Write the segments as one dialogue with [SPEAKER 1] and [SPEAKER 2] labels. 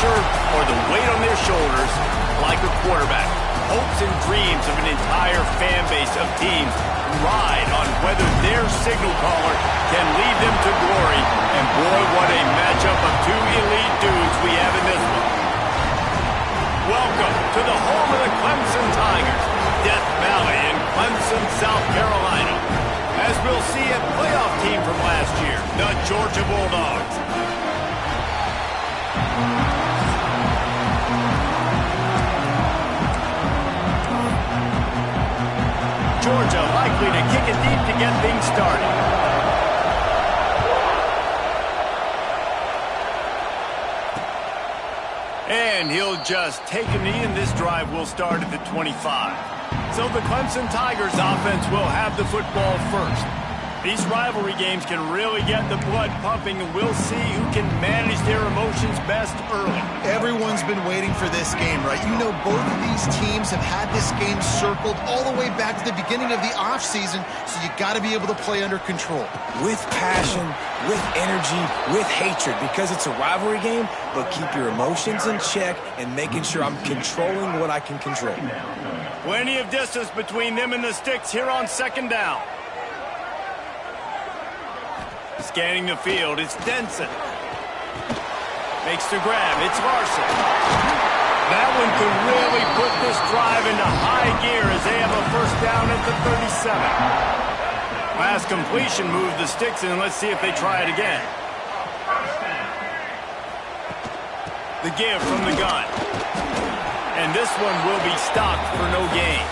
[SPEAKER 1] pressure or the weight on their shoulders like a quarterback. Hopes and dreams of an entire fan base of teams ride on whether their signal caller can lead them to glory. And boy, what a matchup of two elite dudes we have in this one. Welcome to the home of the Clemson Tigers, Death Valley in Clemson, South Carolina. As we'll see a playoff team from last year, the Georgia Bulldogs. Georgia likely to kick it deep to get things started. And he'll just take a knee, and this drive will start at the 25. So the Clemson Tigers offense will have the football first. These rivalry games can really get the blood pumping, and we'll see who can manage their emotions best early.
[SPEAKER 2] Everyone's been waiting for this game, right? You know, both of these teams have had this game circled all the way back to the beginning of the offseason, so you got to be able to play under control.
[SPEAKER 3] With passion, with energy, with hatred, because it's a rivalry game, but keep your emotions in check and making sure I'm controlling what I can control.
[SPEAKER 1] Plenty of distance between them and the sticks here on second down. Scanning the field, it's Denson. Makes the grab, it's Larson. That one could really put this drive into high gear as they have a first down at the 37. Last completion moved the sticks, and let's see if they try it again. The give from the gun. And this one will be stopped for no gain.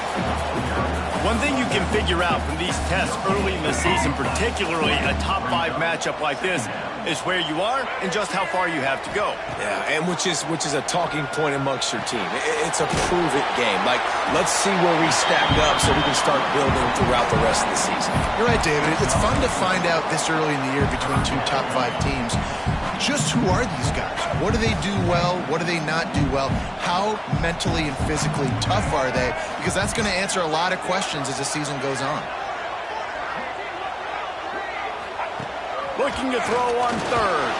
[SPEAKER 1] One thing you can figure out from these tests early in the season, particularly a top-5 matchup like this, is where you are and just how far you have to go.
[SPEAKER 3] Yeah, and which is a talking point amongst your team. It's a prove-it game. Like, let's see where we stack up so we can start building throughout the rest of the season.
[SPEAKER 2] You're right, David. It's fun to find out this early in the year between two top-5 teams. Just who are these guys? What do they do well? What do they not do well? How mentally and physically tough are they? Because that's going to answer a lot of questions as the season goes on.
[SPEAKER 1] Looking to throw on third.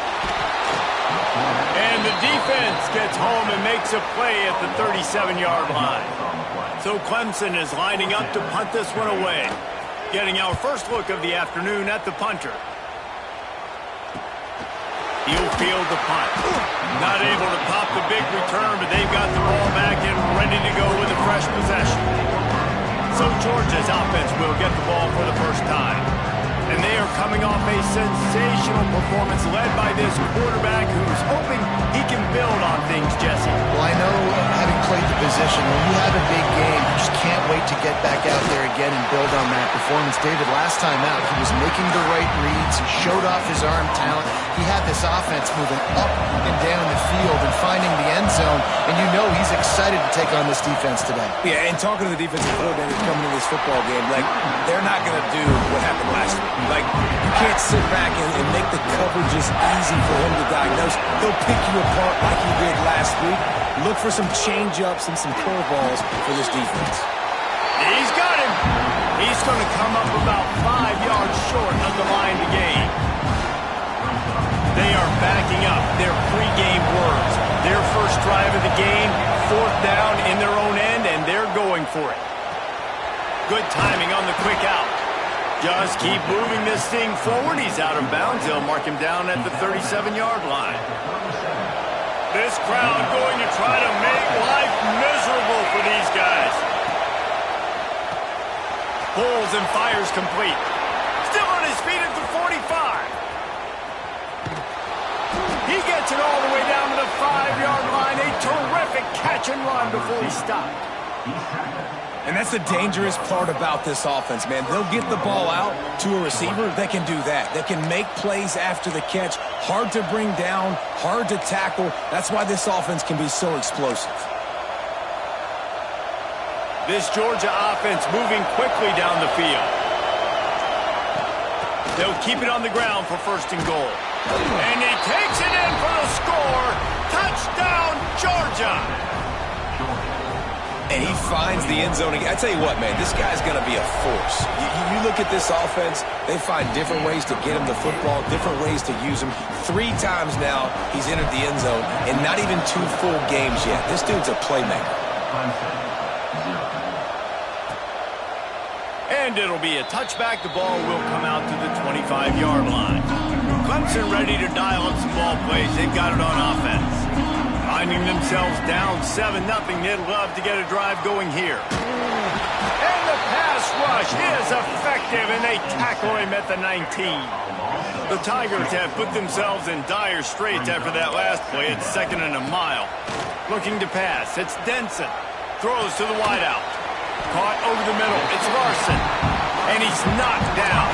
[SPEAKER 1] And the defense gets home and makes a play at the 37-yard line. So Clemson is lining up to punt this one away. Getting our first look of the afternoon at the punter. He'll field the punt. Not able to pop the big return, but they've got the ball back and ready to go with a fresh possession. So Georgia's offense will get the ball for the first time. And they are coming off a sensational performance led by this quarterback who's hoping he can build on things, Jesse.
[SPEAKER 2] Well, I know, having played the position, when you have a big game, you just can't wait to get back out there again and build on that performance. David, last time out, he was making the right reads. He showed off his arm talent. He had this offense moving up and down the field and finding the end zone. And you know he's excited to take on this defense today.
[SPEAKER 3] Yeah, and talking to the defensive coordinator coming into this football game, like, they're not going to do what happened last week. Like, you can't sit back and make the coverages easy for him to diagnose. He'll pick you apart like he did last week. Look for some change-ups and some curveballs for this defense.
[SPEAKER 1] He's got him. He's going to come up about 5 yards short of the line to gain. They are backing up their pregame words. Their first drive of the game, fourth down in their own end, and they're going for it. Good timing on the quick out. Just keep moving this thing forward. He's out of bounds. They'll mark him down at the 37-yard line. This crowd going to try to make life miserable for these guys. Pulls and fires complete. Still on his feet at the 45. He gets it all the way down to the 5-yard line. A terrific catch and run before he stopped.
[SPEAKER 3] And that's the dangerous part about this offense, man. They'll get the ball out to a receiver. They can do that. They can make plays after the catch. Hard to bring down, hard to tackle. That's why this offense can be so explosive.
[SPEAKER 1] This Georgia offense moving quickly down the field. They'll keep it on the ground for first and goal. And he takes it in for the score. Touchdown, Georgia!
[SPEAKER 3] And he finds the end zone again. I tell you what, man, this guy's going to be a force. You look at this offense, they find different ways to get him the football, different ways to use him. 3 times now he's entered the end zone, and not even 2 full games yet. This dude's a playmaker.
[SPEAKER 1] And it'll be a touchback. The ball will come out to the 25-yard line. Clemson ready to dial up some ball plays. They've got it on offense. Finding themselves down 7-0. They'd love to get a drive going here. And the pass rush is effective, and they tackle him at the 19. The Tigers have put themselves in dire straits after that last play. It's 2nd and a mile. Looking to pass. It's Denson. Throws to the wideout. Caught over the middle. It's Larson. And he's knocked down.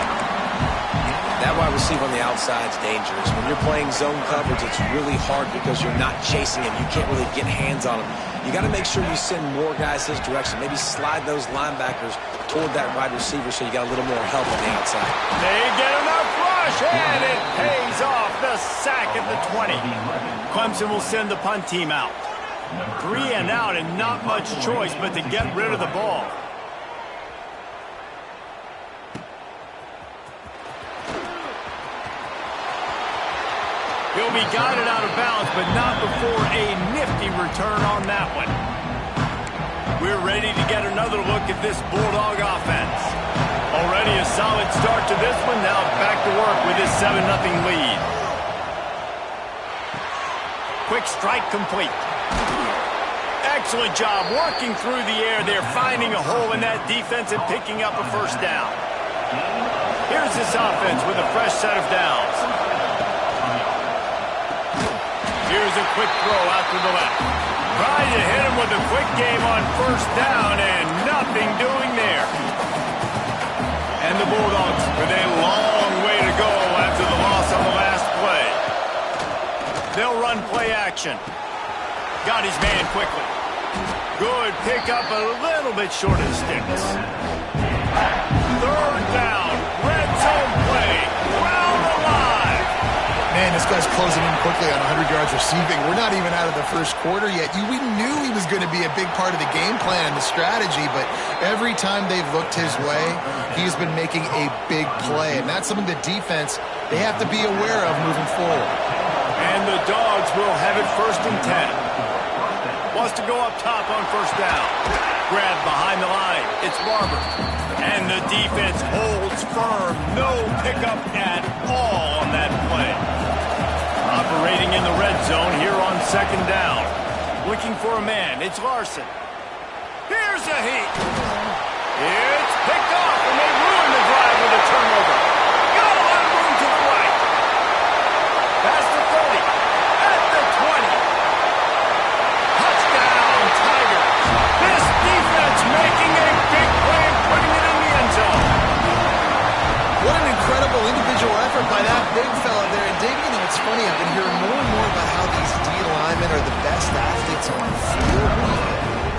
[SPEAKER 3] That wide receiver on the outside is dangerous. When you're playing zone coverage, it's really hard because you're not chasing him. You can't really get hands on him. You got to make sure you send more guys his direction. Maybe slide those linebackers toward that wide receiver so you got a little more help on the outside.
[SPEAKER 1] They get enough rush, and it pays off. The sack at the 20. Clemson will send the punt team out. 3 and out, and not much choice but to get rid of the ball. He'll be guided out of bounds, but not before a nifty return on that one. We're ready to get another look at this Bulldog offense. Already a solid start to this one. Now back to work with this 7-0 lead. Quick strike complete. Excellent job working through the air there, finding a hole in that defense and picking up a first down. Here's this offense with a fresh set of downs. Here's a quick throw out to the left. Trying to hit him with a quick game on first down, and nothing doing there. And the Bulldogs with a long way to go after the loss on the last play. They'll run play action. Got his man quickly. Good pickup, a little bit short of the sticks. 3rd down, red zone play, round alive.
[SPEAKER 2] Man, this guy's closing in quickly on 100 yards receiving. We're not even out of the first quarter yet. We knew he was going to be a big part of the game plan and the strategy, but every time they've looked his way, he's been making a big play, and that's something the defense, they have to be aware of moving forward.
[SPEAKER 1] And the Dogs will have it 1st and 10. Wants to go up top on first down. Grab behind the line. It's Barber. And the defense holds firm. No pickup at all on that play. Operating in the red zone here on 2nd down. Looking for a man. It's Larson. Here's a heat. It's picked off, and they ruin the drive with a turnover. Got a lot of room to the right. Past the 30. At the 20. Touchdown, Tigers. This defense making a big play and putting it in the end zone.
[SPEAKER 2] What an incredible individual effort by that big fella there. And Dave, it's funny, I've been hearing more and more about how these D linemen are the best athletes on the field.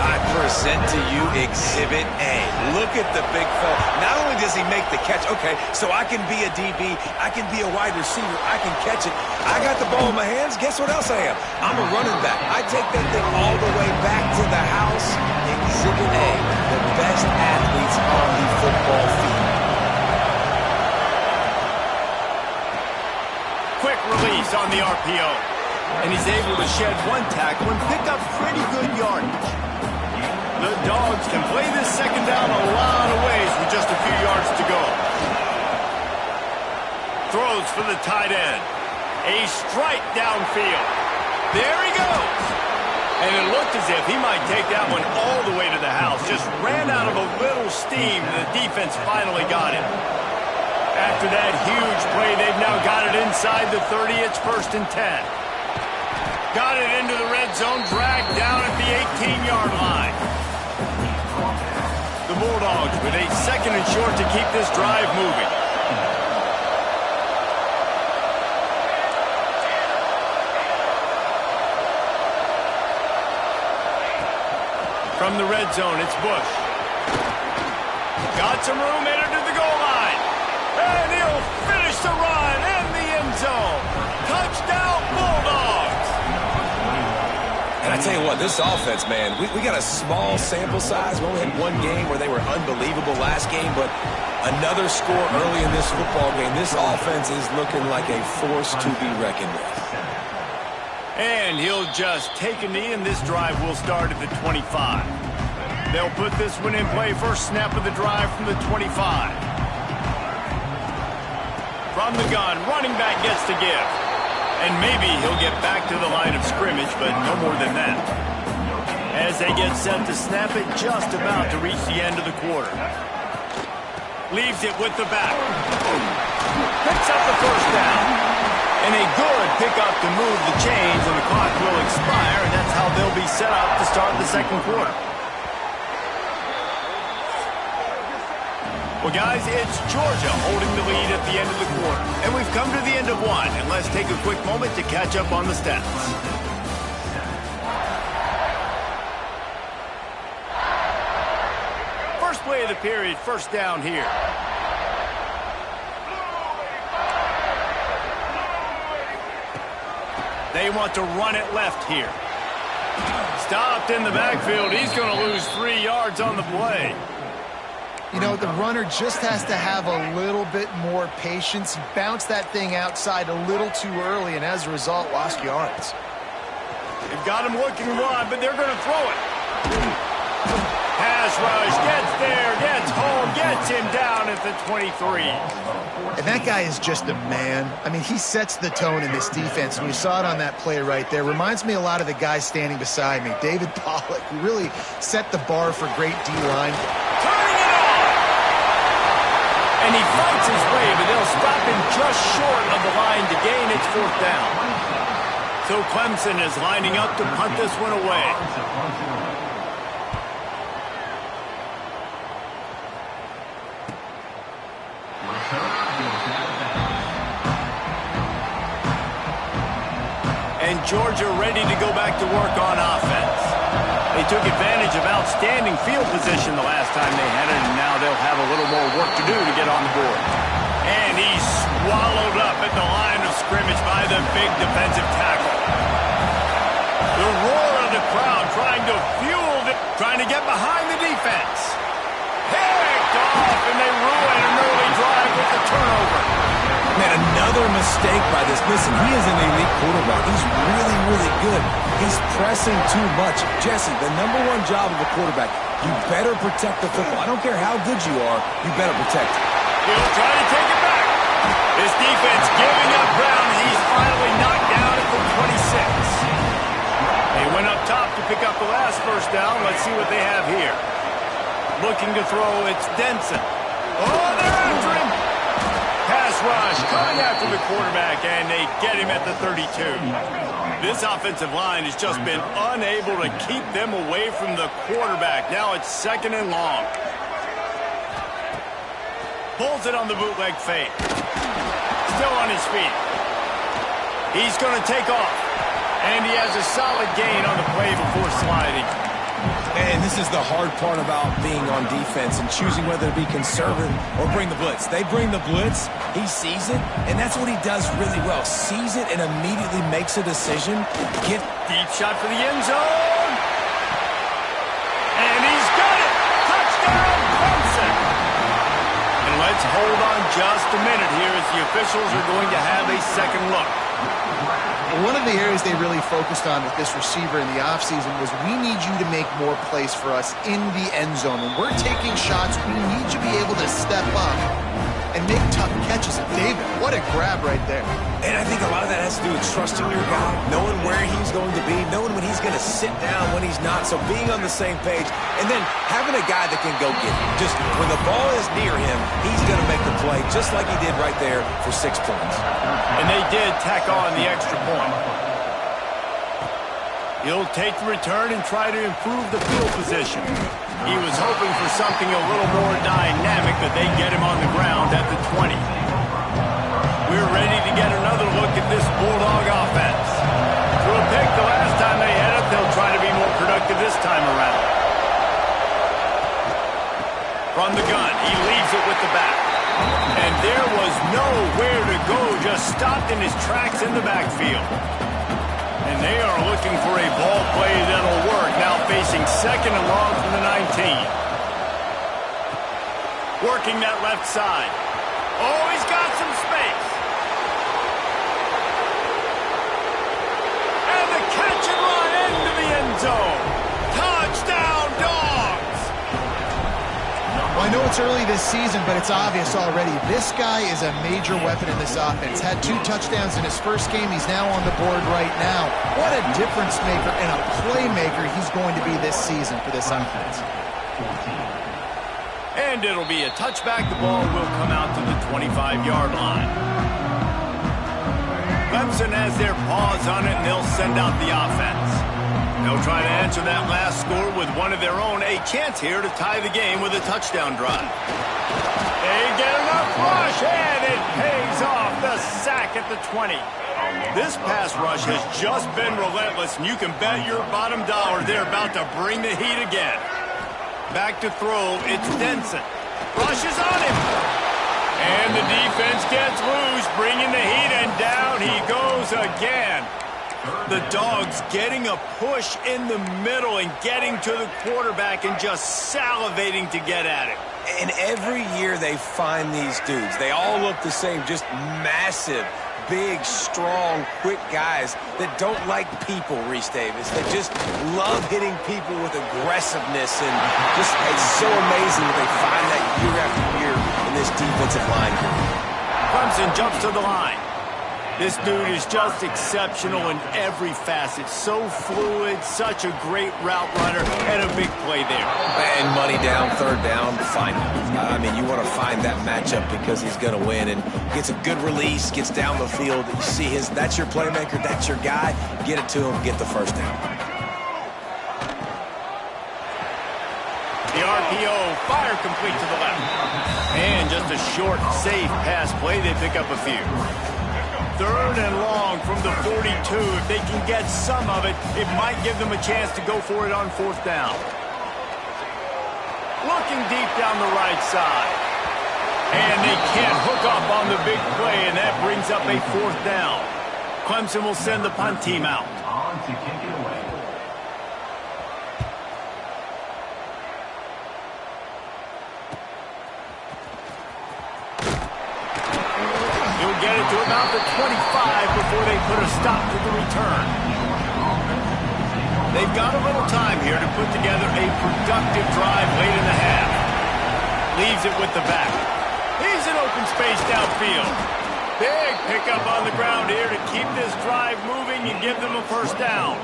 [SPEAKER 3] I present to you Exhibit A. Look at the big fella. Not only does he make the catch, okay, so I can be a DB, I can be a wide receiver, I can catch it. I got the ball in my hands, guess what else I am? I'm a running back. I take that thing all the way back to the house. Exhibit A, the best athletes on the football field.
[SPEAKER 1] Quick release on the RPO. And he's able to shed one tackle and pick up pretty good yardage. The Dogs can play this 2nd down a lot of ways with just a few yards to go. Throws for the tight end. A strike downfield. There he goes. And it looked as if he might take that one all the way to the house. Just ran out of a little steam, and the defense finally got him. After that huge play, they've now got it inside the 30. It's 1st and 10. Got it into the red zone, dragged down at the 18-yard line. The Bulldogs with a 2nd and short to keep this drive moving. From the red zone, it's Bush. Got some room, entered to the goal line. And he'll finish the run in the end zone. Touchdown, Bulldogs.
[SPEAKER 3] And I tell you what, this offense, man, we got a small sample size. We only had one game where they were unbelievable last game, but another score early in this football game. This offense is looking like a force to be reckoned with.
[SPEAKER 1] And he'll just take a knee, and this drive will start at the 25. They'll put this one in play. First snap of the drive from the 25. From the gun, running back gets to give. And maybe he'll get back to the line of scrimmage, but no more than that. As they get set to snap it, just about to reach the end of the quarter. Leaves it with the back. Picks up the first down. And a good pickup to move the chains, and the clock will expire, and that's how they'll be set up to start the second quarter. Well, guys, it's Georgia holding the lead at the end of the quarter. And we've come to the end of one, and let's take a quick moment to catch up on the stats. First play of the period, first down here. They want to run it left here. Stopped in the backfield. He's going to lose 3 yards on the play.
[SPEAKER 2] You know, the runner just has to have a little bit more patience. He bounced that thing outside a little too early, and as a result, lost yards.
[SPEAKER 1] They've got him looking wide, but they're going to throw it. Pass rush, gets there, gets home, gets him down at the 23.
[SPEAKER 2] And that guy is just a man. I mean, he sets the tone in this defense, and you saw it on that play right there. Reminds me a lot of the guy standing beside me, David Pollock, who really set the bar for great D-line.
[SPEAKER 1] Turning it on! And he fights his way, but they'll stop him just short of the line to gain its fourth down. So Clemson is lining up to punt this one away. And Georgia ready to go back to work on offense. They took advantage of outstanding field position the last time they had it, and now they'll have a little more work to do to get on the board. And he's swallowed up at the line of scrimmage by the big defensive tackle. The roar of the crowd trying to fuel it, trying to get behind the defense. Picked off, and they ruin an early drive with the turnover.
[SPEAKER 3] Man, another mistake by this. Listen, he is an elite quarterback. He's really, really good. He's pressing too much. Jesse, the number one job of a quarterback, you better protect the football. I don't care how good you are, you better protect it.
[SPEAKER 1] He'll try to take it back. This defense giving up ground. He's finally knocked down at the 26. They went up top to pick up the last first down. Let's see what they have here. Looking to throw, it's Denson. Oh, they're after him. Pass rush, coming after the quarterback, and they get him at the 32. This offensive line has just been unable to keep them away from the quarterback. Now it's second and long. Pulls it on the bootleg fake. Still on his feet. He's going to take off. And he has a solid gain on the play before sliding.
[SPEAKER 3] And this is the hard part about being on defense and choosing whether to be conservative or bring the blitz. They bring the blitz, he sees it, and that's what he does really well. Sees it and immediately makes a decision.
[SPEAKER 1] Deep shot for the end zone. And he's got it. Touchdown, Clemson. And let's hold on just a minute here as the officials are going to have a second look.
[SPEAKER 2] One of the areas they really focused on with this receiver in the offseason was we need you to make more plays for us in the end zone. When we're taking shots, we need you to be able to step up and make tough catches. David, what a grab right there.
[SPEAKER 3] And I think a lot of that has to do with trusting your guy, knowing where he's going to be, knowing when he's going to sit down, when he's not. So being on the same page, and then having a guy that can go get him. Just when the ball is near him, he's going to make the play, just like he did right there for 6 points.
[SPEAKER 1] And they did tack on the extra point. He'll take the return and try to improve the field position. He was hoping for something a little more dynamic, but they get him on the ground at the 20. We're ready to get another look at this Bulldog offense. Threw a pick the last time they had it. They'll try to be more productive this time around. From the gun, he leaves it with the back. And there was nowhere to go, just stopped in his tracks in the backfield. And they are looking for a ball play second and long from the 19. Working that left side. Oh, he's got some space. And the catch and run into the end zone. Touchdown, Dogs!
[SPEAKER 2] Well, I know it's early this season, but it's obvious already. This guy is a major weapon in this offense. Had 2 touchdowns in his first game. He's now on the board right now. What a difference maker and a playmaker he's going to be this season for this offense.
[SPEAKER 1] And it'll be a touchback. The ball will come out to the 25-yard line. Clemson has their paws on it, and they'll send out the offense. They'll try to answer that last score with one of their own. A chance here to tie the game with a touchdown drive. They get enough rush, and it pays off. The sack at the 20. This pass rush has just been relentless, and you can bet your bottom dollar they're about to bring the heat again. Back to throw, it's Denson. Rushes on him. And the defense gets loose, bringing the heat, and down he goes again. The Dogs getting a push in the middle and getting to the quarterback and just salivating to get at it.
[SPEAKER 3] And every year they find these dudes. They all look the same, just massive, big, strong, quick guys that don't like people, Reese Davis. They just love hitting people with aggressiveness, and just it's so amazing that they find that year after year in this defensive line group.
[SPEAKER 1] Clemson jumps to the line. This dude is just exceptional in every facet. So fluid, such a great route runner, and a big play there.
[SPEAKER 3] And money down, third down, find him. I mean, you want to find that matchup because he's going to win, and gets a good release, gets down the field. You see that's your playmaker, that's your guy. Get it to him, get the first down.
[SPEAKER 1] The RPO, fire complete to the left. And just a short, safe pass play. They pick up a few. Third and long from the 42. If they can get some of it, it might give them a chance to go for it on fourth down. Looking deep down the right side. And they can't hook up on the big play, and that brings up a fourth down. Clemson will send the punt team out.
[SPEAKER 4] On to kick it away.
[SPEAKER 1] Get it to about the 25 before they put a stop to the return. They've got a little time here to put together a productive drive late in the half. Leaves it with the back. He's in open space downfield. Big pickup on the ground here to keep this drive moving and give them a first down.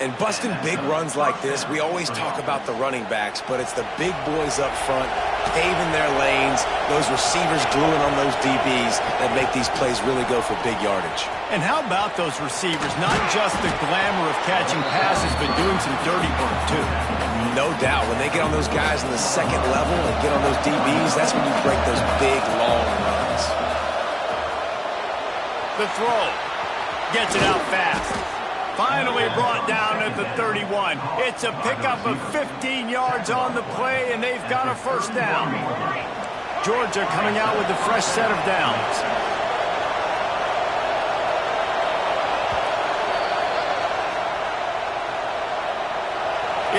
[SPEAKER 3] And busting big runs like this, we always talk about the running backs, but it's the big boys up front, paving their lanes, those receivers gluing on those DBs that make these plays really go for big yardage.
[SPEAKER 1] And how about those receivers? Not just the glamour of catching passes, but doing some dirty work, too.
[SPEAKER 3] No doubt. When they get on those guys in the second level and get on those DBs, that's when you break those big, long runs.
[SPEAKER 1] The throw. Gets it out fast. Finally brought down at the 31. It's a pickup of 15 yards on the play, and they've got a first down. Georgia coming out with a fresh set of downs.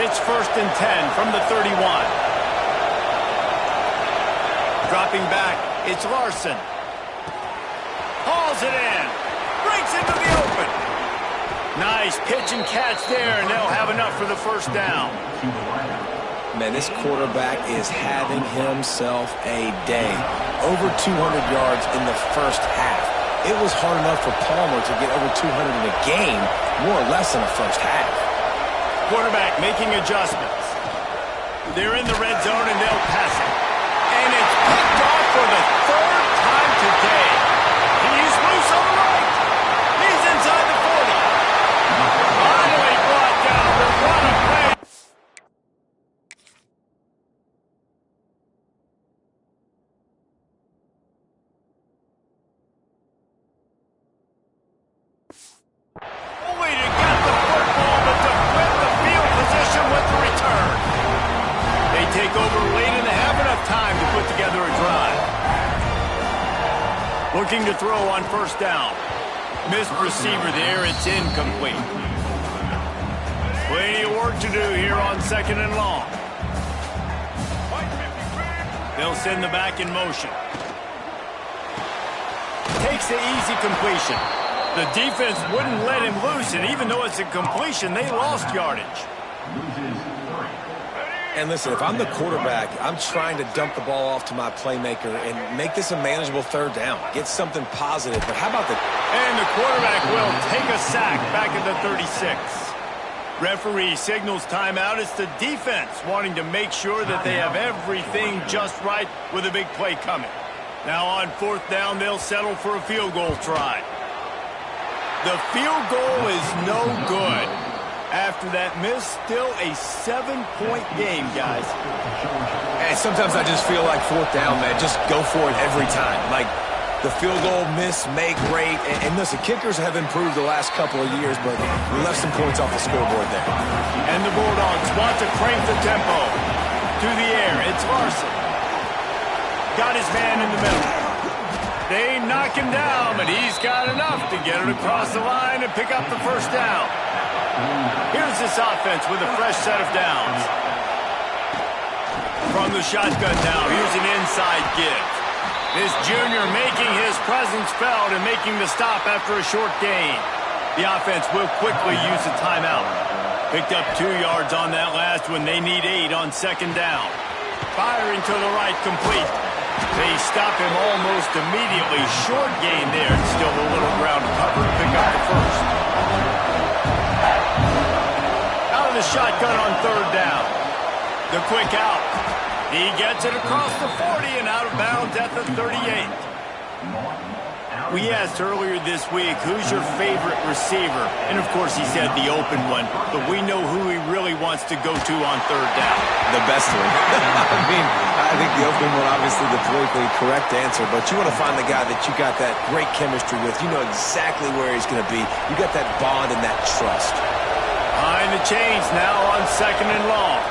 [SPEAKER 1] It's 1st and 10 from the 31. Dropping back, it's Larson. Hauls it in. Breaks into the open. Nice pitch and catch there, and they'll have enough for the first down.
[SPEAKER 3] Man, this quarterback is having himself a day. Over 200 yards in the first half. It was hard enough for Palmer to get over 200 in a game, more or less in the first half.
[SPEAKER 1] Quarterback making adjustments. They're in the red zone, and they'll pass it. And it's picked off for the third time today. He's loose on the right. He's inside the 40. Finally brought down, but what a play. Only to get the football, but to flip the field position with the return. They take over late in the half, enough time to put together a drive. Looking to throw on first down. Missed receiver there, it's incomplete. Plenty of work work to do here on 2nd and long. They'll send the back in motion. Takes the easy completion. The defense wouldn't let him loose, and even though it's a completion, they lost yardage.
[SPEAKER 3] And listen, if I'm the quarterback, I'm trying to dump the ball off to my playmaker and make this a manageable 3rd down. Get something positive. But how about the...
[SPEAKER 1] And the quarterback will take a sack back at the 36. Referee signals timeout. It's the defense wanting to make sure that they have everything just right with a big play coming. Now on 4th down, they'll settle for a field goal try. The field goal is no good. After that miss, still a 7-point game, guys.
[SPEAKER 3] And sometimes I just feel like 4th down, man. Just go for it every time. Like, the field goal, miss, make, great. And listen, kickers have improved the last couple of years, but we left some points off the scoreboard there.
[SPEAKER 1] And the Bulldogs want to crank the tempo. To the air, it's Larson. Got his man in the middle. They knock him down, but he's got enough to get it across the line and pick up the 1st down. Here's this offense with a fresh set of downs. From the shotgun now, here's an inside give. This junior making his presence felt and making the stop after a short gain. The offense will quickly use a timeout. Picked up 2 yards on that last one. They need 8 on 2nd down. Firing to the right, complete. They stop him almost immediately. Short gain there. Still a little ground to cover to pick up the 1st. Out of the shotgun on 3rd down. The quick out. He gets it across the 40 and out of bounds at the 38. We asked earlier this week, who's your favorite receiver? And, of course, he said the open one. But we know who he really wants to go to on 3rd down.
[SPEAKER 3] The best one. I mean, I think the open one, obviously, the politically correct answer. But you want to find the guy that you got that great chemistry with. You know exactly where he's going to be. You got that bond and that trust.
[SPEAKER 1] Behind the chains now on 2nd and long.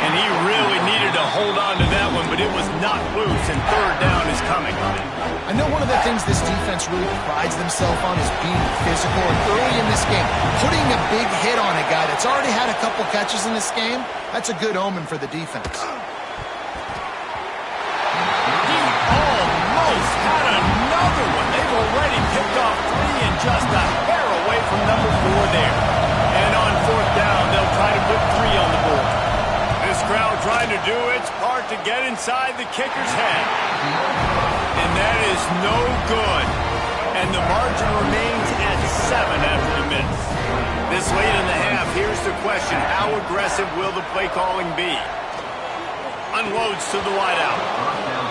[SPEAKER 1] And he really needed to hold on to that one, but it was not loose, and 3rd down is coming.
[SPEAKER 2] I know one of the things this defense really prides themselves on is being physical. And early in this game, putting a big hit on a guy that's already had a couple catches in this game, that's a good omen for the defense.
[SPEAKER 1] He almost had another one. They've already picked off 3 and just a hair away from number 4 there. And on 4th down, they'll try to put 3 on the board. This crowd trying to do its part to get inside the kicker's head. And that is no good. And the margin remains at 7 after the miss. This late in the half, here's the question. How aggressive will the play calling be? Unloads to the wideout.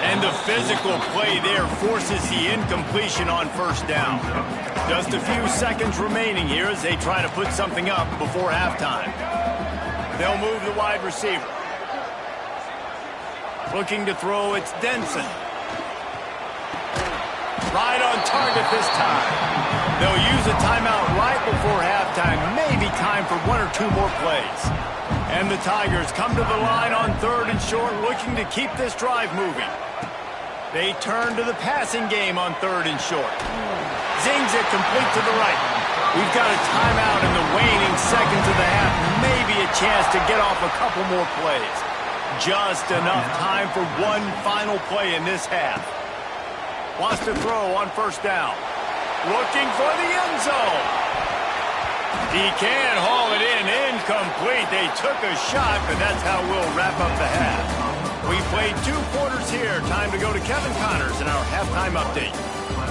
[SPEAKER 1] And the physical play there forces the incompletion on 1st down. Just a few seconds remaining here as they try to put something up before halftime. They'll move the wide receiver. Looking to throw, it's Denson. Right on target this time. They'll use a timeout right before halftime. Maybe time for 1 or 2 more plays. And the Tigers come to the line on 3rd and short, looking to keep this drive moving. They turn to the passing game on 3rd and short. Zings it complete to the right. We've got a timeout in the waning seconds of the half. Maybe a chance to get off a couple more plays. Just enough time for one final play in this half. Wants to throw on 1st down. Looking for the end zone. He can't haul it in. Incomplete. They took a shot, but that's how we'll wrap up the half. We played 2 quarters here. Time to go to Kevin Connors in our halftime update.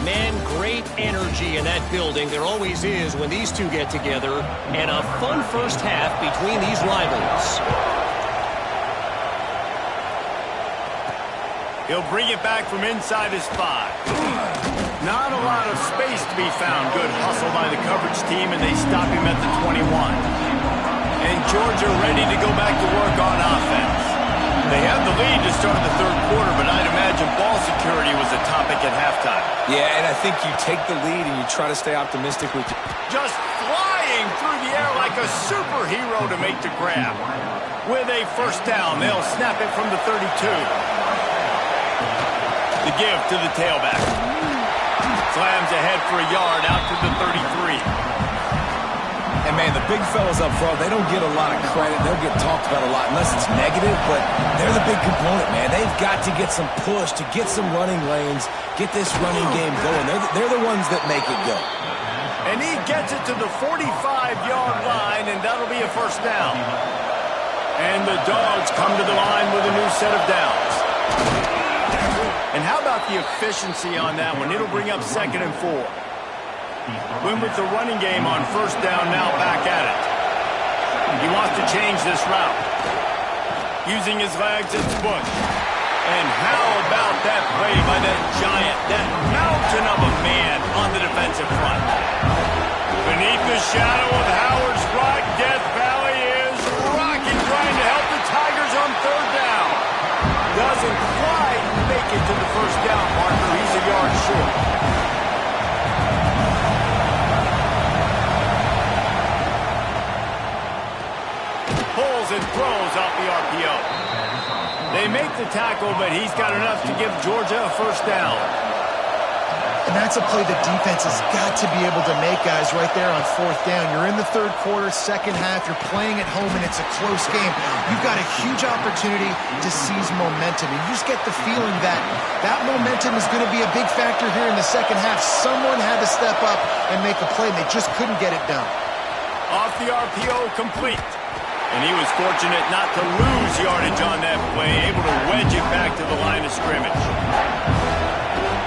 [SPEAKER 4] Man, great energy in that building. There always is when these two get together. And a fun first half between these rivals.
[SPEAKER 1] He'll bring it back from inside his 5. Not a lot of space to be found. Good hustle by the coverage team, and they stop him at the 21. And Georgia ready to go back to work on offense. They have the lead to start the 3rd quarter, but I'd imagine ball security was a topic at halftime.
[SPEAKER 3] Yeah, and I think you take the lead and you try to stay optimistic with...
[SPEAKER 1] Just flying through the air like a superhero to make the grab. With a 1st down, they'll snap it from the 32. The give to the tailback. Slams ahead for a yard out to the 33.
[SPEAKER 3] big fellas up front, they don't get a lot of credit. They'll get talked about a lot unless it's negative, but they're the big component, man. They've got to get some push, to get some running lanes, get this running game going. They're the ones that make it go.
[SPEAKER 1] And he gets it to the 45-yard line, and that'll be a first down. And the Dogs come to the line with a new set of downs. And how about the efficiency on that one? It'll bring up 2nd and 4. Win with the running game on first down, now back at it. He wants to change this route. Using his legs, it's Bush. And how about that play by that giant, that mountain of a man on the defensive front? Beneath the shadow of Howard's Rock, Death Valley is rocking, trying to help the Tigers on third down. Doesn't quite make it to the first down marker. He's a yard short. Pulls and throws off the RPO. They make the tackle, but he's got enough to give Georgia a first down.
[SPEAKER 2] And that's a play the defense has got to be able to make, guys, right there on fourth down. You're in the third quarter, second half. You're playing at home, and it's a close game. You've got a huge opportunity to seize momentum. And you just get the feeling that that momentum is going to be a big factor here in the second half. Someone had to step up and make a play, and they just couldn't get it done.
[SPEAKER 1] Off the RPO, complete. And he was fortunate not to lose yardage on that play, able to wedge it back to the line of scrimmage.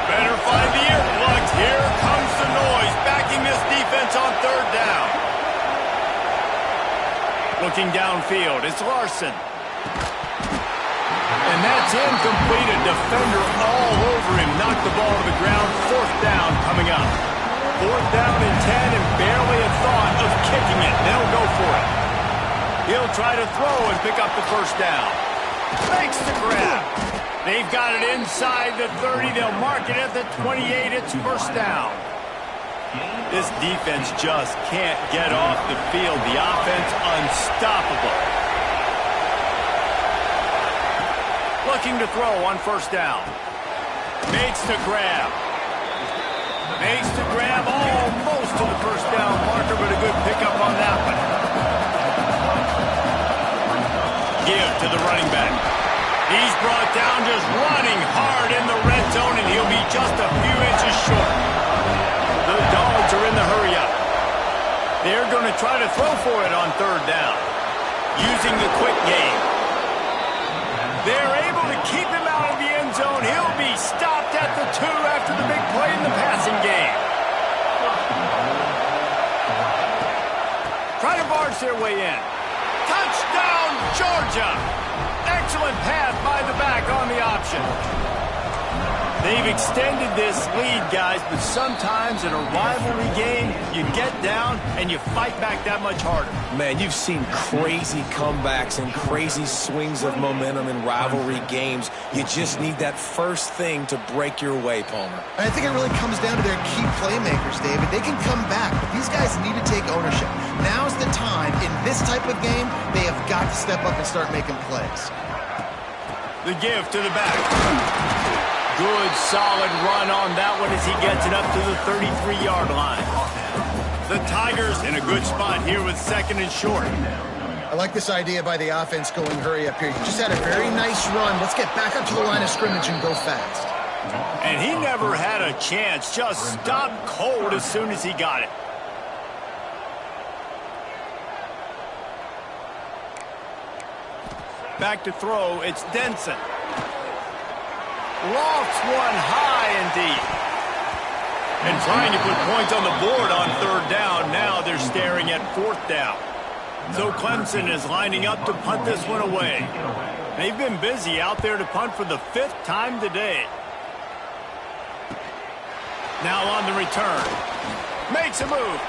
[SPEAKER 1] Better find the earplugs. Here comes the noise, backing this defense on third down. Looking downfield, it's Larson. And that's incomplete. A defender all over him. Knocked the ball to the ground. Fourth down coming up. Fourth down and 10, and barely a thought of kicking it. They'll go for it. He'll try to throw and pick up the first down. Makes the grab. They've got it inside the 30. They'll mark it at the 28. It's first down. This defense just can't get off the field. The offense unstoppable. Looking to throw on first down. Makes the grab. Makes the grab almost to the first down marker, but a good pickup on that one. Give to the running back. He's brought down just running hard in the red zone, and he'll be just a few inches short. The Dogs are in the hurry-up. They're going to try to throw for it on third down, using the quick game. They're able to keep him out of the end zone. He'll be stopped at the 2 after the big play in the passing game. Try to barge their way in. Touchdown, Georgia! Excellent pass by the back on the option. They've extended this lead, guys, but sometimes in a rivalry game, you get down and you fight back that much harder.
[SPEAKER 3] Man, you've seen crazy comebacks and crazy swings of momentum in rivalry games. You just need that first thing to break your way, Palmer.
[SPEAKER 2] I think it really comes down to their key playmakers, David. They can come back, but these guys need to take ownership. Now's the time. In this type of game, they have got to step up and start making plays.
[SPEAKER 1] The give to the back. Good, solid run on that one as he gets it up to the 33-yard line. The Tigers in a good spot here with second and short.
[SPEAKER 2] I like this idea by the offense going hurry up here. You just had a very nice run. Let's get back up to the line of scrimmage and go fast.
[SPEAKER 1] And he never had a chance. Just stopped cold as soon as he got it. Back to throw, it's Denson. Lofts one high and deep. And trying to put points on the board on third down. Now they're staring at fourth down. So Clemson is lining up to punt this one away. They've been busy out there to punt for the 5th time today. Now on the return. Makes a move.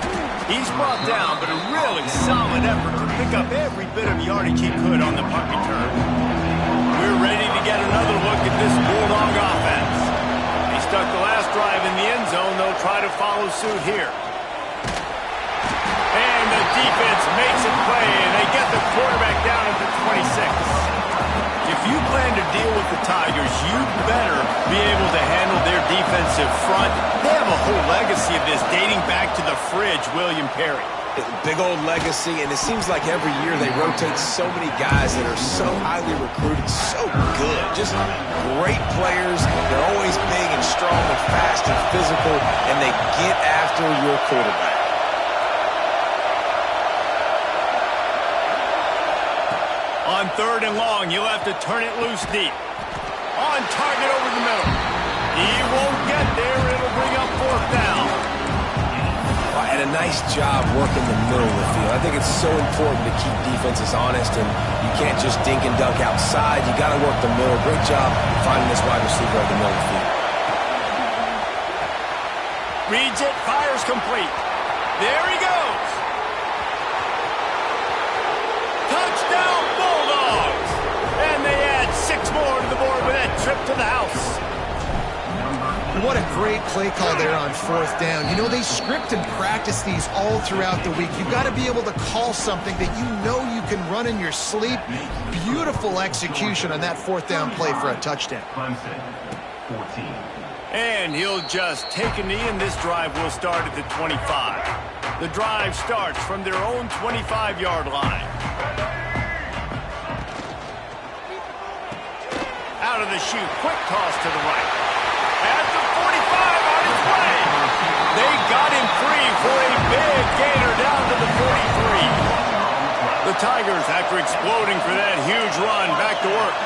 [SPEAKER 1] He's brought down, but a really solid effort to pick up every bit of yardage he could on the punt return. We're ready to get another look at this Bulldog offense. He stuck the last drive in the end zone. They'll try to follow suit here. And the defense makes a play, and they get the quarterback down at the 26. If you plan to deal with the Tigers, you better be able to handle their defensive front. They have a whole legacy of this dating back to the fridge, William Perry.
[SPEAKER 3] Big old legacy, and it seems like every year they rotate so many guys that are so highly recruited, so good. Just great players. They're always big and strong and fast and physical, and they get after your quarterback.
[SPEAKER 1] On 3rd and long, you'll have to turn it loose deep. On target over the middle. He won't get there. It'll bring up 4th down.
[SPEAKER 3] And a nice job working the middle of the field. I think it's so important to keep defenses honest, and you can't just dink and dunk outside. You got to work the middle. Great job finding this wide receiver at the middle of the field.
[SPEAKER 1] Reads it, fires complete. There he goes. Touchdown Bulldogs! And they add 6 more to the board with that trip to the house.
[SPEAKER 2] What a great play call there on 4th down. You know, they script and practice these all throughout the week. You've got to be able to call something that you know you can run in your sleep. Beautiful execution on that 4th down play for a touchdown.
[SPEAKER 1] And he'll just take a knee, and this drive will start at the 25. The drive starts from their own 25-yard line. Out of the chute, quick toss to the right. At the 45 on his way. They got him free for a big gainer down to the 43. The Tigers, after exploding for that huge run, back to work.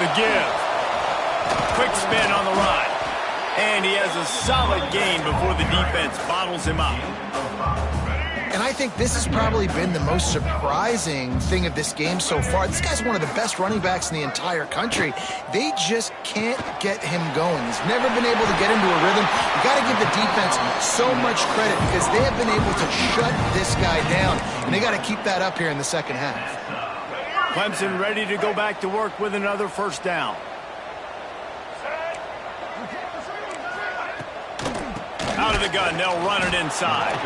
[SPEAKER 1] The give. Quick spin on the run. And he has a solid gain before the defense bottles him up.
[SPEAKER 2] And I think this has probably been the most surprising thing of this game so far. This guy's one of the best running backs in the entire country. They just can't get him going. He's never been able to get into a rhythm. You got to give the defense so much credit because they have been able to shut this guy down, and they got to keep that up here in the second half.
[SPEAKER 1] Clemson ready to go back to work with another 1st down. Out of the gun, they'll run it inside.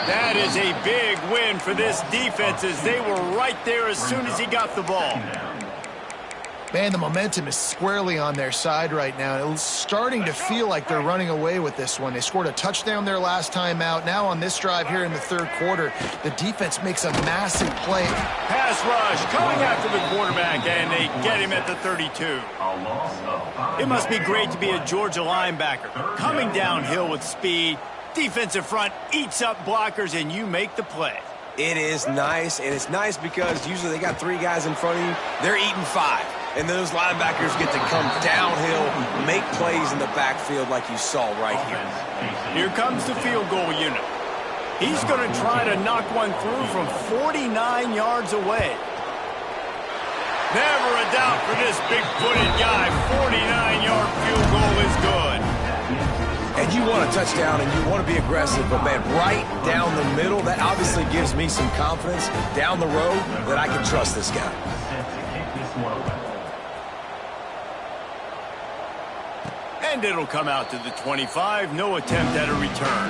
[SPEAKER 1] That is a big win for this defense as they were right there as soon as he got the ball.
[SPEAKER 2] Man, the momentum is squarely on their side right now. It's starting to feel like they're running away with this one. They scored a touchdown their last time out. Now on this drive here in the 3rd quarter, the defense makes a massive play.
[SPEAKER 1] Pass rush coming after the quarterback, and they get him at the 32. It must be great to be a Georgia linebacker. Coming downhill with speed, defensive front eats up blockers, and you make the play.
[SPEAKER 3] It is nice, and it's nice because usually they got 3 guys in front of you. They're eating 5. And those linebackers get to come downhill, make plays in the backfield like you saw right here.
[SPEAKER 1] Here comes the field goal unit. He's going to try to knock one through from 49 yards away. Never a doubt for this big-footed guy. 49-yard field goal is good.
[SPEAKER 3] And you want a touchdown and you want to be aggressive, but man, right down the middle, that obviously gives me some confidence down the road that I can trust this guy.
[SPEAKER 1] And it'll come out to the 25. No attempt at a return.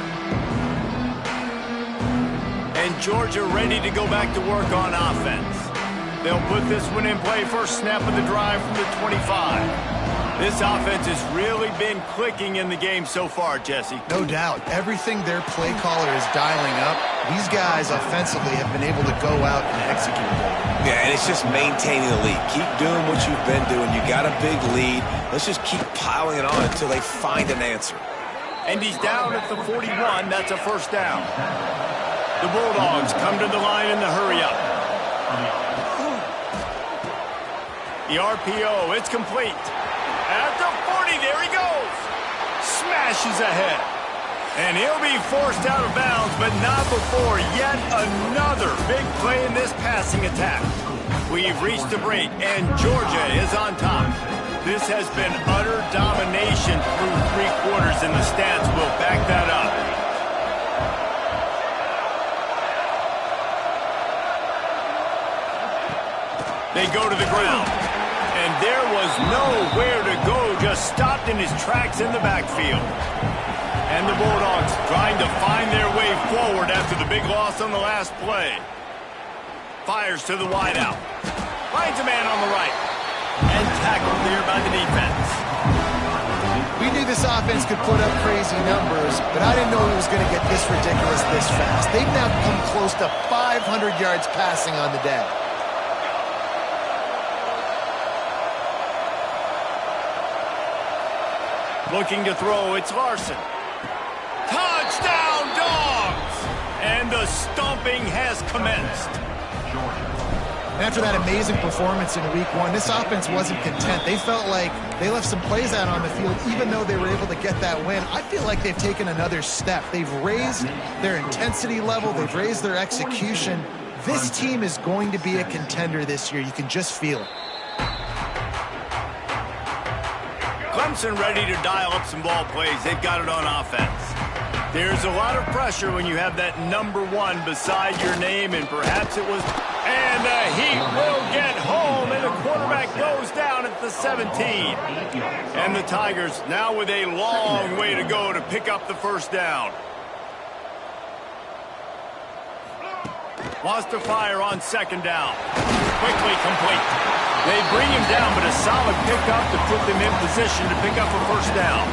[SPEAKER 1] And Georgia ready to go back to work on offense. They'll put this one in play. First snap of the drive from the 25. This offense has really been clicking in the game so far, Jesse.
[SPEAKER 2] No doubt. Everything their play caller is dialing up, these guys offensively have been able to go out and execute it.
[SPEAKER 3] Yeah, and it's just maintaining the lead. Keep doing what you've been doing. You got a big lead. Let's just keep piling it on until they find an answer.
[SPEAKER 1] And he's down at the 41. That's a 1st down. The Bulldogs come to the line in the hurry-up. The RPO, it's complete. At the 40, there he goes. Smashes ahead. And he'll be forced out of bounds, but not before yet another big play in this passing attack. We've reached the break, and Georgia is on top. This has been utter domination through 3 quarters, and the stats will back that up. They go to the ground. And there was nowhere to go, just stopped in his tracks in the backfield. And the Bulldogs trying to find their way forward after the big loss on the last play. Fires to the wideout. Finds a man on the right. And tackled there by the defense.
[SPEAKER 2] We knew this offense could put up crazy numbers, but I didn't know it was going to get this ridiculous this fast. They've now come close to 500 yards passing on the day.
[SPEAKER 1] Looking to throw, it's Larson. Touchdown, Dogs! And the stomping has commenced.
[SPEAKER 2] After that amazing performance in Week 1, this offense wasn't content. They felt like they left some plays out on the field, even though they were able to get that win. I feel like they've taken another step. They've raised their intensity level. They've raised their execution. This team is going to be a contender this year. You can just feel it.
[SPEAKER 1] Clemson ready to dial up some ball plays. They've got it on offense. There's a lot of pressure when you have that number 1 beside your name, and perhaps it was... And the Heat will get home, and the quarterback goes down at the 17. And the Tigers now with a long way to go to pick up the first down. Wants to fire on second down. Quickly complete. They bring him down, but a solid pickup to put them in position to pick up a first down.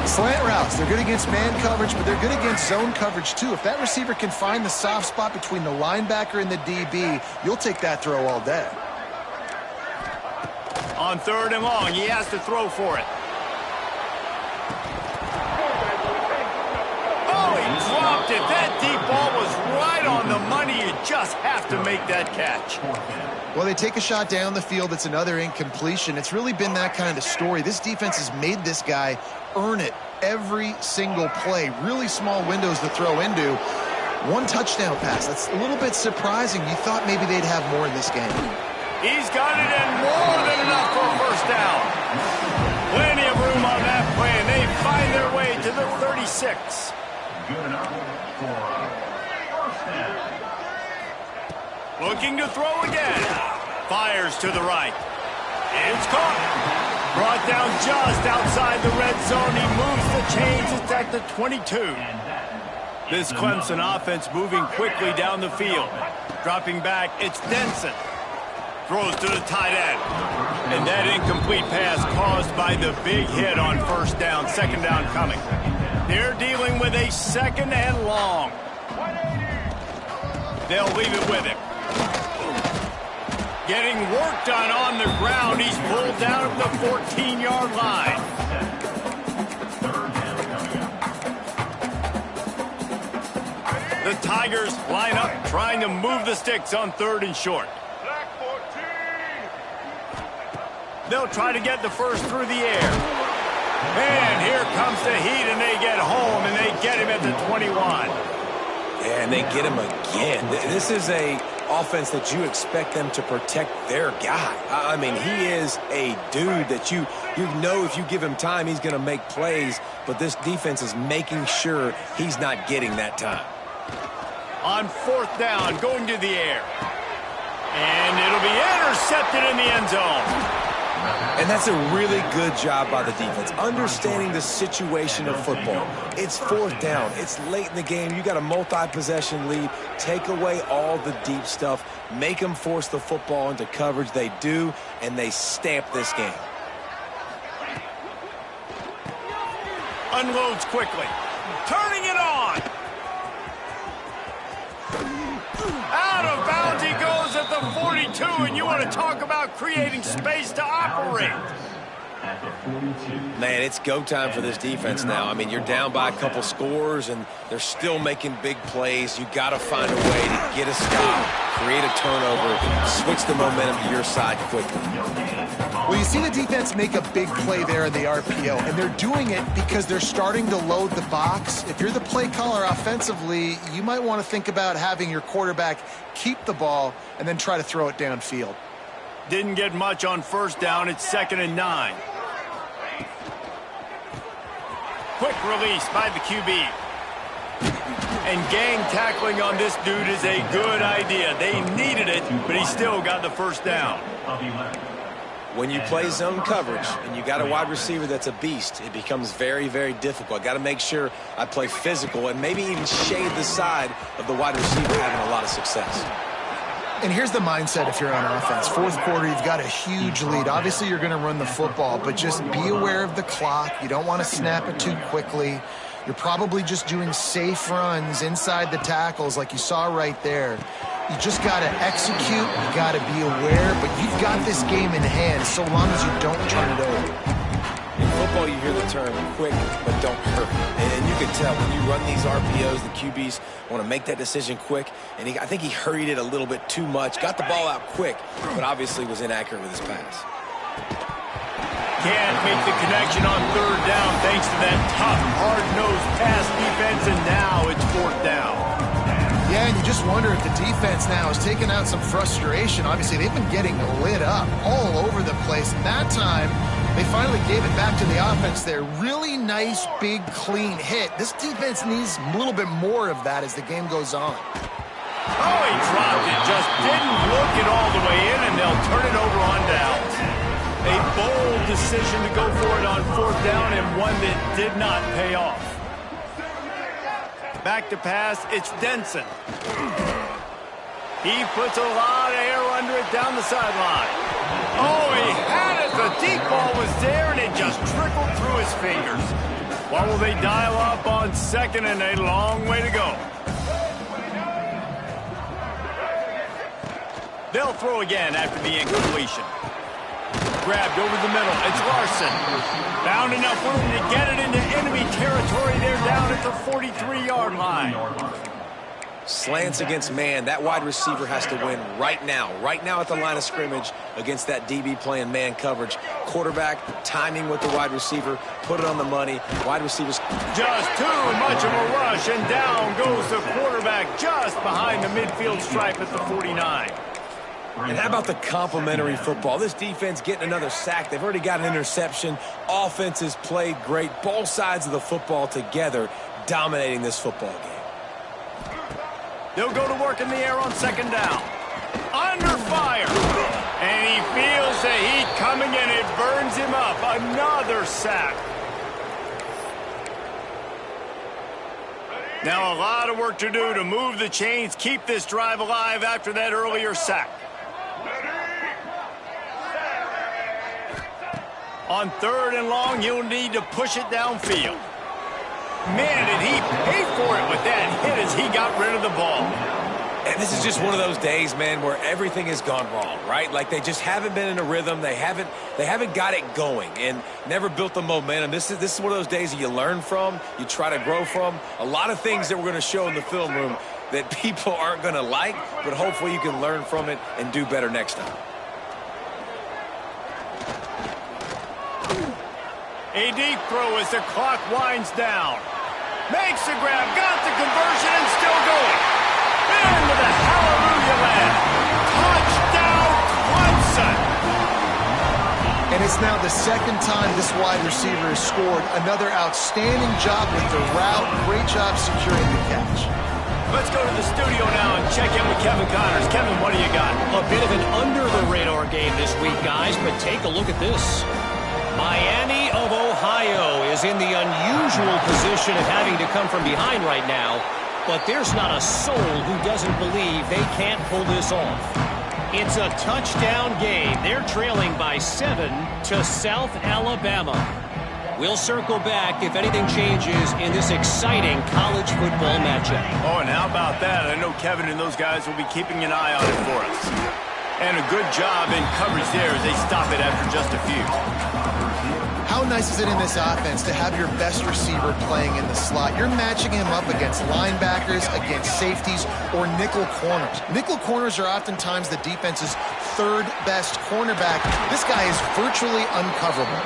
[SPEAKER 2] Slant routes, they're good against man coverage, but they're good against zone coverage too. If that receiver can find the soft spot between the linebacker and the DB, you'll take that throw all day.
[SPEAKER 1] On 3rd and long, he has to throw for it. Oh, he dropped it. That deep ball was right on the money. You just have to make that catch.
[SPEAKER 2] Well, they take a shot down the field. It's another incompletion. It's really been that kind of story. This defense has made this guy earn it every single play. Really small windows to throw into. 1 touchdown pass. That's a little bit surprising. You thought maybe they'd have more in this game.
[SPEAKER 1] He's got it, and more than enough for a first down. Plenty of room on that play, and they find their way to the 36.
[SPEAKER 5] Good enough for a first down.
[SPEAKER 1] Looking to throw again. Fires to the right. It's caught. Brought down just outside the red zone. He moves the chains. It's at the 22. This Clemson offense moving quickly down the field. Dropping back, it's Denson. Throws to the tight end. And that incomplete pass caused by the big hit on first down. Second down coming. They're dealing with a 2nd and long. They'll leave it with him. Getting work done on the ground. He's pulled down at the 14-yard line. The Tigers line up, trying to move the sticks on 3rd and short. They'll try to get the first through the air. And here comes the Heat, and they get home, and they get him at the 21.
[SPEAKER 3] Yeah, and they get him again. This is a offense that you expect them to protect their guy. I mean, he is a dude that you know if you give him time, he's going to make plays, but this defense is making sure he's not getting that time.
[SPEAKER 1] On 4th down, going to the air. And it'll be intercepted in the end zone.
[SPEAKER 3] And that's a really good job by the defense, understanding the situation of football. It's 4th down. It's late in the game. You got a multi-possession lead. Take away all the deep stuff. Make them force the football into coverage. They do, and they stamp this game.
[SPEAKER 1] Unloads quickly. Turning it on. Out of bounds he goes at the 42, and you want to talk about creating space to operate.
[SPEAKER 3] Man, it's go time for this defense now. I mean, you're down by a couple scores, and they're still making big plays. You got to find a way to get a stop, create a turnover, switch the momentum to your side quickly.
[SPEAKER 2] Well, you see the defense make a big play there in the RPO, and they're doing it because they're starting to load the box. If you're the play caller offensively, you might want to think about having your quarterback keep the ball and then try to throw it downfield.
[SPEAKER 1] Didn't get much on 1st down. It's 2nd and 9. Quick release by the QB. And gang tackling on this dude is a good idea. They needed it, but he still got the first down.
[SPEAKER 3] When you play zone coverage and you got a wide receiver that's a beast, it becomes very, very difficult. I got to make sure I play physical and maybe even shade the side of the wide receiver having a lot of success.
[SPEAKER 2] And here's the mindset if you're on offense. Fourth quarter, you've got a huge lead. Obviously, you're going to run the football, but just be aware of the clock. You don't want to snap it too quickly. You're probably just doing safe runs inside the tackles like you saw right there. You just got to execute. You got to be aware, but you've got this game in hand so long as you don't turn it over.
[SPEAKER 3] In football, you hear the term quick, but don't hurt. And you can tell when you run these RPOs, the QBs want to make that decision quick. And I think he hurried it a little bit too much. Got the ball out quick, but obviously was inaccurate with his pass.
[SPEAKER 1] Can't make the connection on third down thanks to that tough, hard-nosed pass defense, and now it's fourth down.
[SPEAKER 2] Yeah, and you just wonder if the defense now has taken out some frustration. Obviously, they've been getting lit up all over the place. And that time, they finally gave it back to the offense there. Really nice, big, clean hit. This defense needs a little bit more of that as the game goes on.
[SPEAKER 1] Oh, he dropped it. Just didn't look it all the way in, and they'll turn it over on downs. A bold decision to go for it on fourth down, and one that did not pay off. Back to pass, it's Denson. He puts a lot of air under it down the sideline. Oh, he had it. The deep ball was there, and it just trickled through his fingers. What will they dial up on second, and a long way to go. They'll throw again after the incompletion. Grabbed over the middle. It's Larson. Found enough room to get it into enemy territory. They're down at the 43-yard line.
[SPEAKER 3] Slants against man. That wide receiver has to win right now. Right now at the line of scrimmage against that DB playing man coverage. Quarterback, timing with the wide receiver. Put it on the money. Wide receivers.
[SPEAKER 1] Just too much of a rush, and down goes the quarterback just behind the midfield stripe at the 49.
[SPEAKER 3] And how about the complementary football? This defense getting another sack. They've already got an interception. Offense has played great. Both sides of the football together dominating this football game.
[SPEAKER 1] They'll go to work in the air on second down. Under fire. And he feels the heat coming, and it burns him up. Another sack. Now a lot of work to do to move the chains, keep this drive alive after that earlier sack. On third and long, you'll need to push it downfield. Man, did he pay for it with that hit as he got rid of the ball.
[SPEAKER 3] And this is just one of those days, man, where everything has gone wrong, right? Like they just haven't been in a rhythm. They haven't got it going and never built the momentum. This is one of those days that you learn from, you try to grow from. A lot of things that we're going to show in the film room that people aren't going to like, but hopefully you can learn from it and do better next time.
[SPEAKER 1] A deep throw as the clock winds down. Makes the grab, got the conversion, and still going. Into the hallelujah land. Touchdown, Clemson.
[SPEAKER 2] And it's now the second time this wide receiver has scored. Another outstanding job with the route. Great job securing the catch.
[SPEAKER 1] Let's go to the studio now and check in with Kevin Connors. Kevin, what do you got?
[SPEAKER 4] A bit of an under-the-radar game this week, guys, but take a look at this. Miami of Ohio is in the unusual position of having to come from behind right now, but there's not a soul who doesn't believe they can't pull this off. It's a touchdown game. They're trailing by 7 to South Alabama. We'll circle back if anything changes in this exciting college football matchup.
[SPEAKER 1] Oh, and how about that? I know Kevin and those guys will be keeping an eye on it for us. And a good job in coverage there as they stop it after just a few.
[SPEAKER 2] How nice is it in this offense to have your best receiver playing in the slot? You're matching him up against linebackers, against safeties, or nickel corners. Nickel corners are oftentimes the defense's third best cornerback. This guy is virtually uncoverable.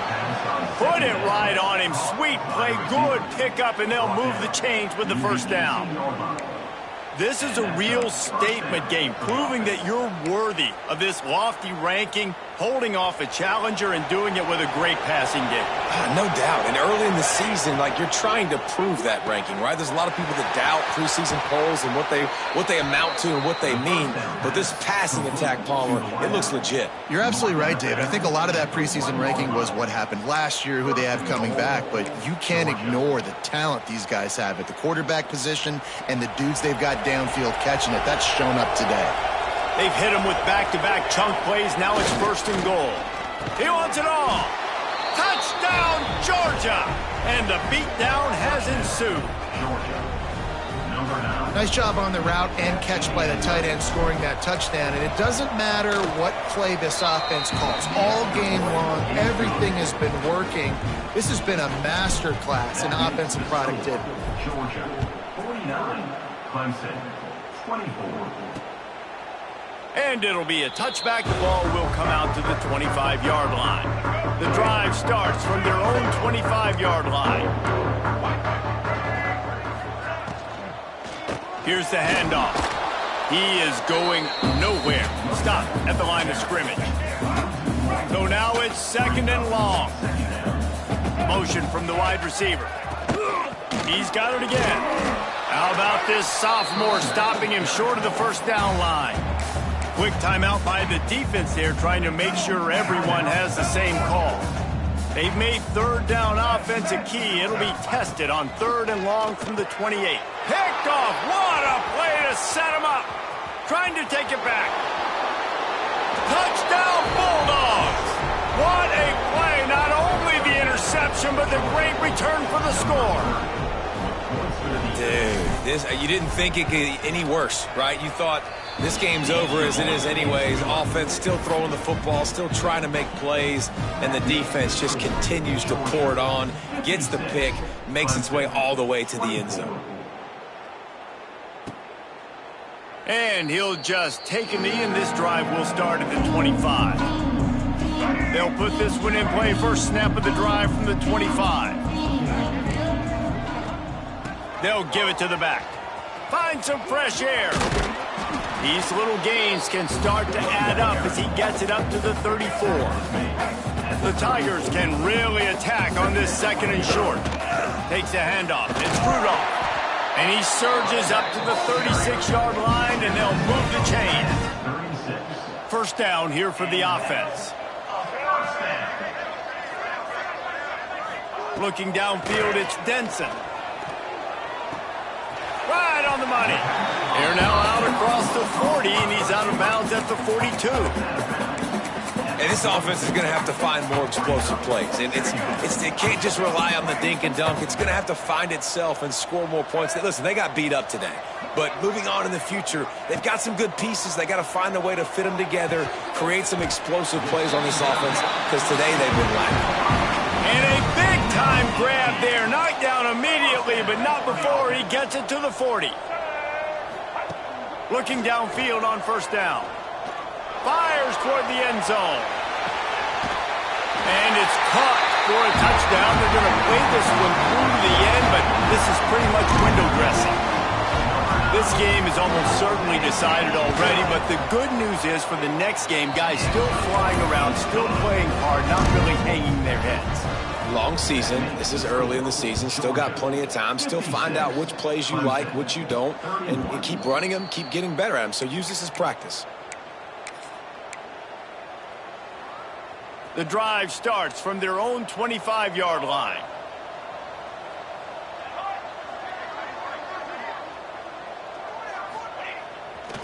[SPEAKER 1] Put it right on him. Sweet play, good pickup, and they'll move the chains with the first down. This is a real statement game, proving that you're worthy of this lofty ranking, holding off a challenger and doing it with a great passing game.
[SPEAKER 3] No doubt. And early in the season, like you're trying to prove that ranking, right? There's a lot of people that doubt preseason polls and what they amount to and what they mean. But this passing attack, Palmer, it looks legit.
[SPEAKER 2] You're absolutely right, David. I think a lot of that preseason ranking was what happened last year, who they have coming back. But you can't ignore the talent these guys have at the quarterback position and the dudes they've got downfield catching it. That's shown up today.
[SPEAKER 1] They've hit him with back-to-back chunk plays. Now it's 1st and goal. He wants it all. Touchdown, Georgia! And the beatdown has ensued.
[SPEAKER 5] Georgia. Number 9.
[SPEAKER 2] Nice job on the route and catch by the tight end scoring that touchdown. And it doesn't matter what play this offense calls. All game long, everything has been working. This has been a master class in offensive productivity.
[SPEAKER 5] Georgia. 49. Clemson. 24.
[SPEAKER 1] And it'll be a touchback. The ball will come out to the 25-yard line. The drive starts from their own 25-yard line. Here's the handoff. He is going nowhere. Stop at the line of scrimmage. So now it's 2nd and long. Motion from the wide receiver. He's got it again. How about this sophomore stopping him short of the 1st down line? Quick timeout by the defense there, trying to make sure everyone has the same call. They've made 3rd down offense a key. It'll be tested on 3rd and long from the 28. Picked off. What a play to set him up. Trying to take it back. Touchdown, Bulldogs. What a play. Not only the interception, but the great return for the score.
[SPEAKER 3] Dude, you didn't think it could get any worse, right? You thought this game's over as it is anyways. Offense still throwing the football, still trying to make plays, and the defense just continues to pour it on, gets the pick, makes its way all the way to the end zone.
[SPEAKER 1] And he'll just take a knee, and this drive will start at the 25. They'll put this one in play. First snap of the drive from the 25. They'll give it to the back. Find some fresh air. These little gains can start to add up as he gets it up to the 34. The Tigers can really attack on this 2nd and short. Takes a handoff. It's Rudolph. And he surges up to the 36-yard line, and they'll move the chain. 1st down here for the offense. Looking downfield, it's Denson. Right on the money. They're now out across the 40, and he's out of bounds at the 42.
[SPEAKER 3] And this offense is going to have to find more explosive plays. And it can't just rely on the dink and dunk. It's going to have to find itself and score more points. Listen, they got beat up today. But moving on in the future, they've got some good pieces. They got to find a way to fit them together, create some explosive plays on this offense, because today they've been lacking.
[SPEAKER 1] And a big-time grab there. Knocked down immediately, but not before he gets it to the 40. Looking downfield on 1st down. Fires toward the end zone. And it's caught for a touchdown. They're going to play this one through to the end, but this is pretty much window dressing. This game is almost certainly decided already, but the good news is for the next game, guys still flying around, still playing hard, not really hanging their heads.
[SPEAKER 3] Long season. This is early in the season. Still got plenty of time. Still find out which plays you like, which you don't, and keep running them, keep getting better at them. So use this as practice.
[SPEAKER 1] The drive starts from their own 25-yard line.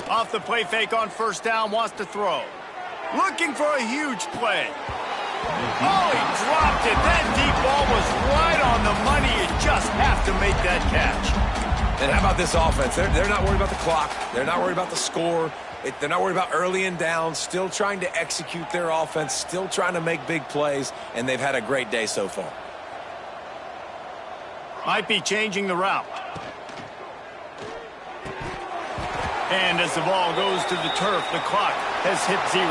[SPEAKER 1] Off the play fake on 1st down, wants to throw. Looking for a huge play. Oh, he dropped it. That deep ball was right on the money. You just have to make that catch.
[SPEAKER 3] And how about this offense? They're not worried about the clock. They're not worried about the score. They're not worried about early and down. Still trying to execute their offense. Still trying to make big plays. And they've had a great day so far.
[SPEAKER 1] Might be changing the route. And as the ball goes to the turf, the clock has hit 0.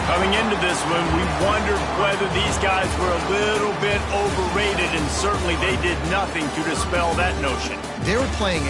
[SPEAKER 1] Coming into this one, we wondered whether these guys were a little bit overrated, and certainly they did nothing to dispel that notion.
[SPEAKER 2] They were playing